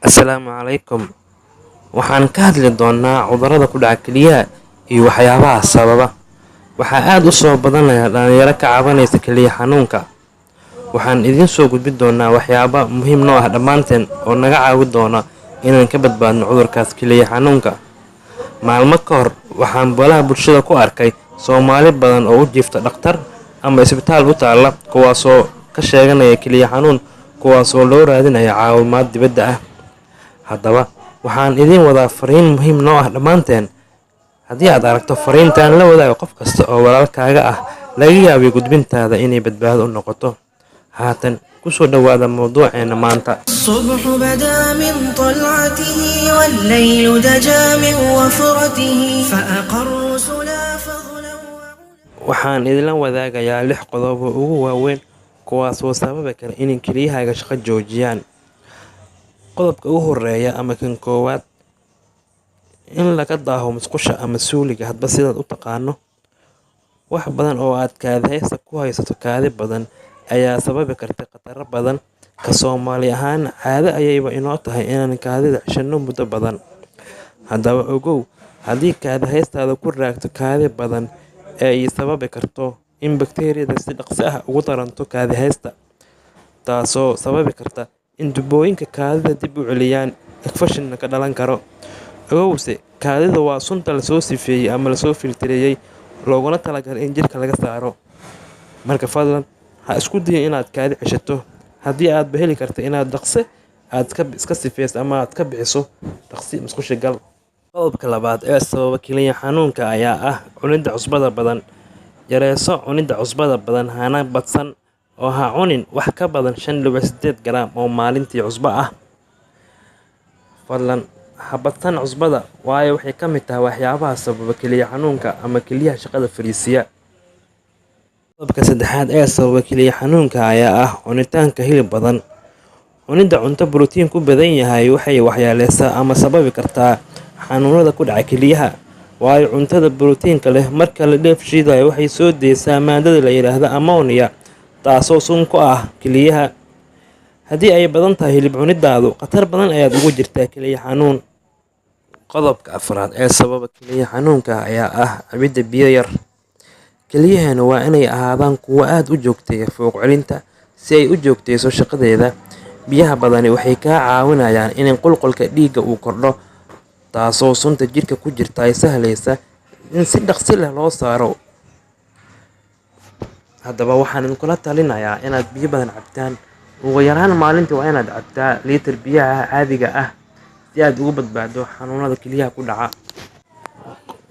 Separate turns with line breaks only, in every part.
Assalaamu calaykum. Waxaan ka hadli doonaa cudurrada ku dhaca kelyaha iyo waxyaabaha sababa. Waxaa aad u soo badanaya dhalinyaro ka cabanaysa kelyo xanuunka. Waxaan idiin soo gudbin doonaa waxyaabo muhiim noo ah dhammaanteen oo naga caawin doona inaan ka badbaadno cudurkaas kelyo xanuunka. Maalmo ka hor waxaan baraha bulshada ku arkay Soomaali badan oo u jiifta dhakhtar ama isbitaal u taalla kuwaasoo ka sheeganaya kelyo xanuun kuwaasoo loo raadinaya caawimaad dibadda ah. Haddaba waxaan idiin wadaa fariin muhiim noo ah dhammaanteen. Haddii aad aragto fariintan la wadaago qof kasta oo walaalkaaga ah, laga yaabay gudbintaada inay badbaado u noqoto. Haatan ku soo dhawaada mawduuceena maanta.
الصبح بدا من طلعته والليل دجى من وفرته فأقر سلا فضلا
Waxaan idinla wadaagayaa 6 qodob oo ugu waaweyn kuwaasoo sababi kara in kelyahaaga shaqo joojiyaan. Qodobka ugu horeeya ama kan koowaad, in laga daaho musqusha ama suuliga hadba sidaad u taqaano. Wax badan oo aad kaadihaysta ku haysato kaadi badan ayaa sababi karta khataro badan. Ka Soomaali ahaan caado ayayba inoo tahay inaan kaadida ceshano muddo badan. Haddaba ogow, haddii kaadihaystaada ku raagto kaadi badan ay sababi karto in bakteeriyada si dhaqso ah ugu taranto kaadihaysta, taasoo sababi karta in tubooyinka kaadida dib u celiyaan, infekshan ka dhalan karo. Ogowse, kaadida waa sunta lasoo sifeeyey ama lasoo filtireeyay looguna talagalay in jirka laga saaro. Marka fadlan ha isku dayin inaad kaadi ceshato. Haddii aad heli karto inaad dhaqso iska sifeyso ama aad ka bixiso dhaqsi musqusha gal. Qodobka labaad ee sababa kelyo xanuunka ayaa ah cunidda cusbada badan. Yareyso cunidda cusbada badan, hana badsan oo ha cunin wax ka badan 5.8 garaam oo maalintii cusbo ah. Fadlan ha badsan cusbada waayo waxay ka mid tahay waxyaabaha sababa kelyo xanuunka ama kelyaha shaqada fariisiya. Qodobka saddexaad ee sababa kelyo xanuunka ayaa ah cunitaanka hilib badan. Cunidda cunto borotiin ku badan yahay waxay waxyeeleysaa ama sababi kartaa xanuunada ku dhaca kelyaha. Waayo cuntada borotiinka leh marka la dheefshiidayo waxay soo deysaa maadada la yiraahdo ammonia, taasoo sun ku ah kelyaha. Haddii ay badan tahay hilib cunidaadu, khatar badan ayaad ugu jirtaa kelyo xanuun. Qodobka afraad ee sababa kelyo xanuunka ayaa ah cabidda biyo yar. Kelyahana waa inay ahaadaan kuwo aad u joogteeya fuuq celinta si ay u joogteyso shaqadeeda. Biyaha badani waxay kaa caawinayaan in qulqulka dhiigga uu kordho, taasoo sunta jirka ku jirta ay sahlaysa in si dhaqso leh loo saaro. Haddaba waxaan kula talinayaa inaad biyo badan cabtaan. Ugu yaraan maalintii waa inaad cabtaa litir biyaha caadiga ah si aad uga badbaado xanuunada kelyaha ku dhaca.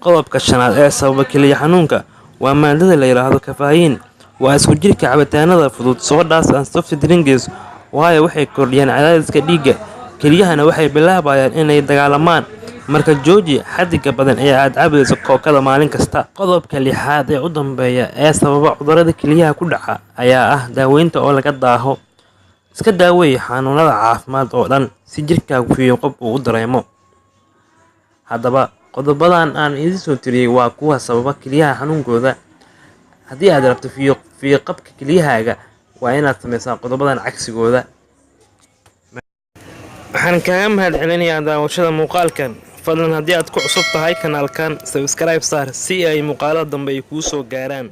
Qodobka shanaad ee sababa kelyo xanuunka waa maadada la yiraahdo caffeine. Waa isku jirka cabitaanada fudud, sodas and soft drinks, waayo waxay kordhiyaan cadaadiska dhiigga. Kelyahana waxay bilaabayaan inay dagaalamaan. Marka jooji xaddiga badan ee aad cabayso kookada maalin kasta. Qodobka lixaad ee u dambeeya ee sababa cudurrada kelyaha ku dhaca ayaa ah daaweynta oo laga daaho. Iska daaweey xanuunada caafimaad oo dhan si jirkaagu fiiqob uu u dareemo. Haddaba qodobadan aan idin soo tiriyay waa kuwa sababa kelyaha xanuunkooda. Haddii aad rabto fiiqabka kelyahaaga, waa inaad sameysaa qodobadan cagsigooda. Waxaan kaaga mahadcelinayaa daawashada muuqaalkan. Fadlan haddii aad ku cusub tahay kanaalkan, subscribe saar si ay muuqaalada dambe ay kuu soo gaaraan.